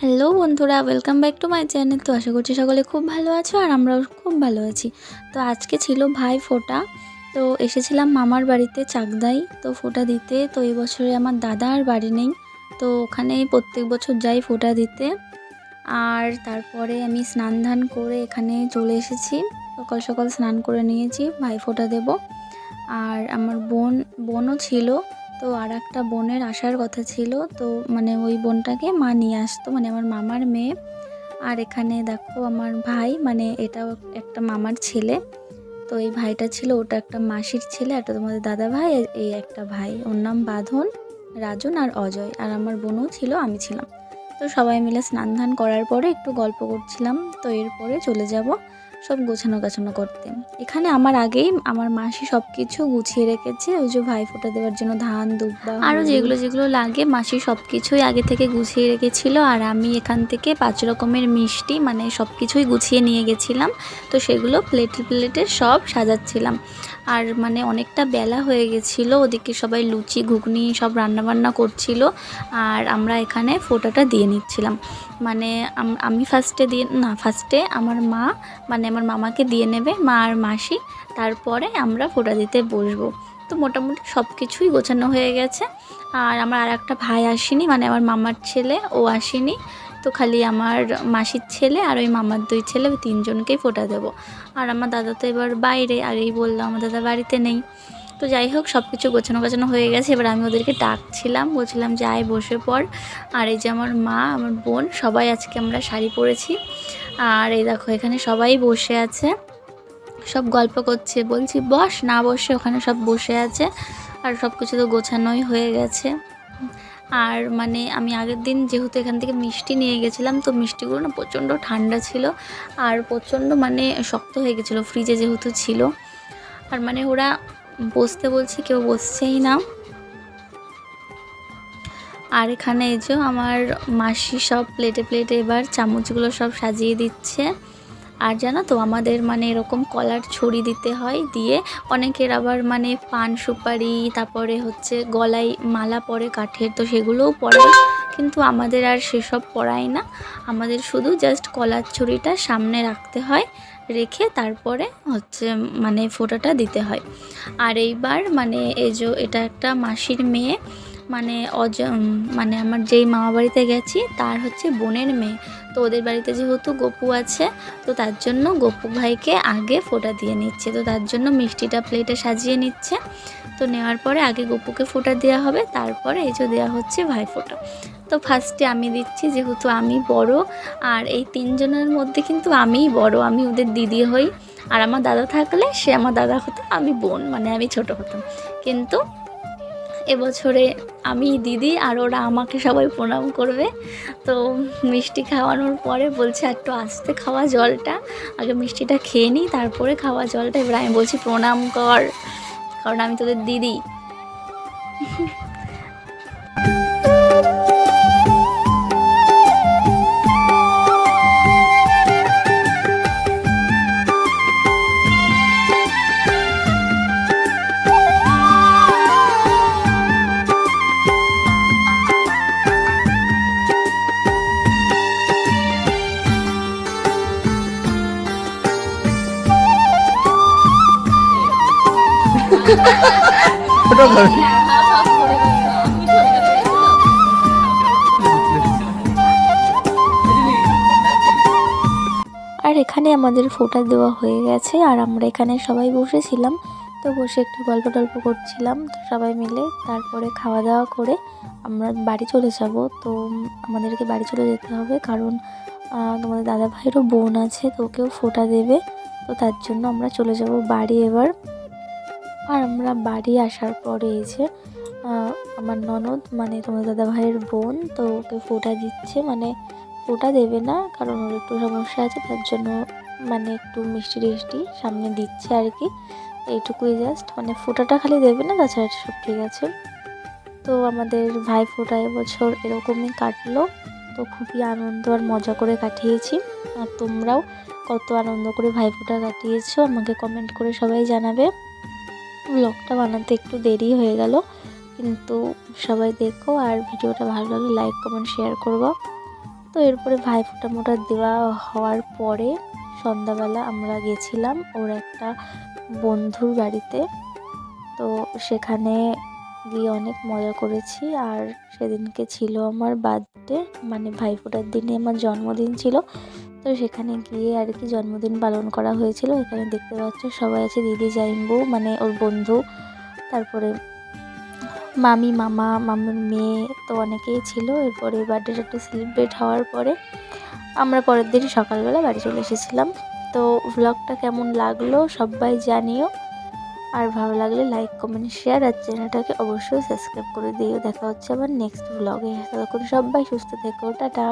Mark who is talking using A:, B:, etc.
A: Hello বন্ধুরা, welcome back to my channel. তো আশা করছি সকলে খুব ভালো আছো আর আমরাও খুব ভালো আছি। তো আজকে ছিল ভাই ফোঁটা। তো এসেছিলাম মামার বাড়িতে চাকদাই তো ফোঁটা দিতে। তো এই বছরে আমার দাদা আর বাড়ি নেই, তো ওখানে প্রত্যেক বছর যাই ফোঁটা দিতে। আর তারপরে আমি স্নান ধান করে এখানে চলে এসেছি। সকাল সকাল স্নান করে নিয়েছি, ভাই ফোঁটা দেবো। আর আমার বোনও ছিল। তো আর একটা বোনের আসার কথা ছিল, তো মানে ওই বোনটাকে মা নিয়ে আসতো, মানে আমার মামার মেয়ে। আর এখানে দেখো আমার ভাই, মানে এটাও একটা মামার ছেলে। তো এই ভাইটা ছিল, ওটা একটা মাসির ছেলে, একটা তোমাদের দাদা ভাই, আর এই একটা ভাই, ওর নাম বাঁধন, রাজন আর অজয়। আর আমার বোনও ছিল, আমি ছিলাম। তো সবাই মিলে স্নান ধান করার পরে একটু গল্প করছিলাম। তো এরপরে চলে যাব সব গোছানো গাছানো করতে। এখানে আমার আগেই আমার মাসি সব কিছু গুছিয়ে রেখেছে, ওই যে ভাই ফোঁটা দেওয়ার জন্য ধান, দুব্বা, আরও যেগুলো যেগুলো লাগে মাসি সব কিছুই আগে থেকে গুছিয়ে রেখেছিল। আর আমি এখান থেকে 5 রকমের মিষ্টি, মানে সব কিছুই গুছিয়ে নিয়ে গেছিলাম। তো সেগুলো প্লেটে প্লেটে সব সাজাচ্ছিলাম। আর মানে অনেকটা বেলা হয়ে গেছিলো, ওদিকে সবাই লুচি ঘুগনি সব রান্নাবান্না করছিল। আর আমরা এখানে ফোঁটাটা দিয়ে নিচ্ছিলাম। মানে আমি ফার্স্টে আমার মা, মানে আমার মামাকে দিয়ে নেবে মা আর মাসি, তারপরে আমরা ফোঁটা দিতে বসবো। তো মোটামুটি সব কিছুই গোছানো হয়ে গেছে। আর আমার আর একটা ভাই আসেনি, মানে আমার মামার ছেলে, ও আসেনি। তো খালি আমার মাসির ছেলে আর ওই মামার 2 ছেলে, ওই 3 জনকেই ফোঁটা দেবো। আর আমার দাদা তো এবার বাইরে, আগেই বললাম আমার দাদা বাড়িতে নেই। তো যাই হোক, সব কিছু গোছানো হয়ে গেছে। এবার আমি ওদেরকে ডাকছিলাম, বলছিলাম যে আয় বসে পড়। আর এই যে আমার মা, আমার বোন, সবাই আজকে আমরা শাড়ি পরেছি। আর এই দেখো এখানে সবাই বসে আছে, সব গল্প করছে। বলছি বস, না বসে ওখানে সব বসে আছে। আর সব কিছু তো গোছানোই হয়ে গেছে। আর মানে আমি আগের দিন যেহেতু এখান থেকে মিষ্টি নিয়ে গেছিলাম, তো মিষ্টিগুলো না প্রচণ্ড ঠান্ডা ছিল আর প্রচণ্ড মানে শক্ত হয়ে গেছিলো, ফ্রিজে যেহেতু ছিল। আর মানে ওরা বসতে বলছি, কেউ বসছেই না। আর এখানে এই যে আমার মাসি সব প্লেটে প্লেটে এবার চামচগুলো সব সাজিয়ে দিচ্ছে। আর জানো তো আমাদের মানে এরকম কলার ছড়ি দিতে হয়, দিয়ে অনেকের আবার মানে পান সুপারি, তারপরে হচ্ছে গলায় মালা পরে কাঠের, তো সেগুলোও পরায়। কিন্তু আমাদের আর সেসব পরায় না, আমাদের শুধু জাস্ট কলার ছড়িটা সামনে রাখতে হয়, রেখে তারপরে হচ্ছে মানে ফোঁটাটা দিতে হয়। আর এইবার মানে এই যে এটা একটা মাসির মেয়ে, মানে মানে আমার যেই মামা বাড়িতে গেছি তার হচ্ছে বোনের মেয়ে। তো ওদের বাড়িতে যেহেতু গপু আছে, তো তার জন্য গপু ভাইকে আগে ফোঁটা দিয়ে নিচ্ছে। তো তার জন্য মিষ্টিটা প্লেটে সাজিয়ে নিচ্ছে। তো নেওয়ার পরে আগে গপুকে ফোঁটা দেওয়া হবে, তারপরে এই যে দেওয়া হচ্ছে ভাই ফোঁটা। তো ফার্স্টে আমি দিচ্ছি, যেহেতু আমি বড়। আর এই 3 জনের মধ্যে কিন্তু আমিই বড়, আমি ওদের দিদি হই। আর আমার দাদা থাকলে সে আমার দাদা হতো, আমি বোন, মানে আমি ছোট হতাম। কিন্তু এবছরে আমি দিদি আর ওরা আমাকে সবাই প্রণাম করবে। তো মিষ্টি খাওয়ানোর পরে বলছে একটু আস্তে খাওয়া জলটা, আগে মিষ্টিটা খেয়ে নিই তারপরে খাওয়া জলটা। এবার আমি বলছি প্রণাম কর, কারণ আমি তোদের দিদি। আর এখানে আমাদের ফোঁটা দেওয়া হয়ে গেছে, আর আমরা এখানে সবাই বসেছিলাম। তো বসে একটু গল্প টল্প করছিলাম তো সবাই মিলে। তারপরে খাওয়া দাওয়া করে আমরা বাড়ি চলে যাব। তো আমাদেরকে বাড়ি চলে যেতে হবে, কারণ তোমাদের দাদা ভাইয়েরও বোন আছে, তো ওকেও ফোঁটা দেবে। তো তার জন্য আমরা চলে যাব বাড়ি এবার। আর আমরা বাড়ি আসার পরে এই যে আমার ননদ, মানে তোমাদের দাদা ভাইয়ের বোন, তো ওকে ফোঁটা দিচ্ছে। মানে ফোঁটা দেবে না, কারণ ওর একটু সমস্যা আছে, তার জন্য মানে একটু মিষ্টি টিষ্টি সামনে দিচ্ছে আর কি, এইটুকুই জাস্ট। মানে ফোঁটাটা খালি দেবে না, তাছাড়া সব ঠিক আছে। তো আমাদের ভাই ফোঁটা এবছর এরকমই কাটলো। তো খুবই আনন্দ আর মজা করে কাটিয়েছি। আর তোমরাও কত আনন্দ করে ভাই ফোঁটা কাটিয়েছো আমাকে কমেন্ট করে সবাই জানাবে। ব্লগটা বানাতে একটু দেরি হয়ে গেল, কিন্তু সবাই দেখো। আর ভিডিওটা ভালো লাগলে লাইক কমেন্ট শেয়ার করবো। তো এরপরে ভাইফোঁটা মোটা দেওয়া হওয়ার পরে সন্ধ্যাবেলা আমরা গেছিলাম ওর একটা বন্ধুর বাড়িতে। তো সেখানে গিয়ে অনেক মজা করেছি। আর সেদিনকে ছিল আমার বার্থডে, মানে ভাইফোঁটার দিনে আমার জন্মদিন ছিল। তো সেখানে গিয়ে আর কি জন্মদিন পালন করা হয়েছিল। এখানে দেখতে পাচ্ছ সবাই আছে, দিদি জাইম্বু মানে ওর বন্ধু, তারপরে মামি, মামা, মামার মেয়ে, তো অনেকেই ছিল। এরপরে বার্থডেটা সেলিব্রেট হওয়ার পরে আমরা পরের দিন সকালবেলা বাড়ি চলে এসেছিলাম। তো ভ্লগটা কেমন লাগলো সবাই জানিও, আর ভালো লাগলে লাইক, কমেন্ট, শেয়ার, আর চ্যানেলটাকে অবশ্যই সাবস্ক্রাইব করে দিও। দেখা হচ্ছে আবার নেক্সট ভ্লগে। ততক্ষণ সবাই সুস্থ থেকো, টাটা।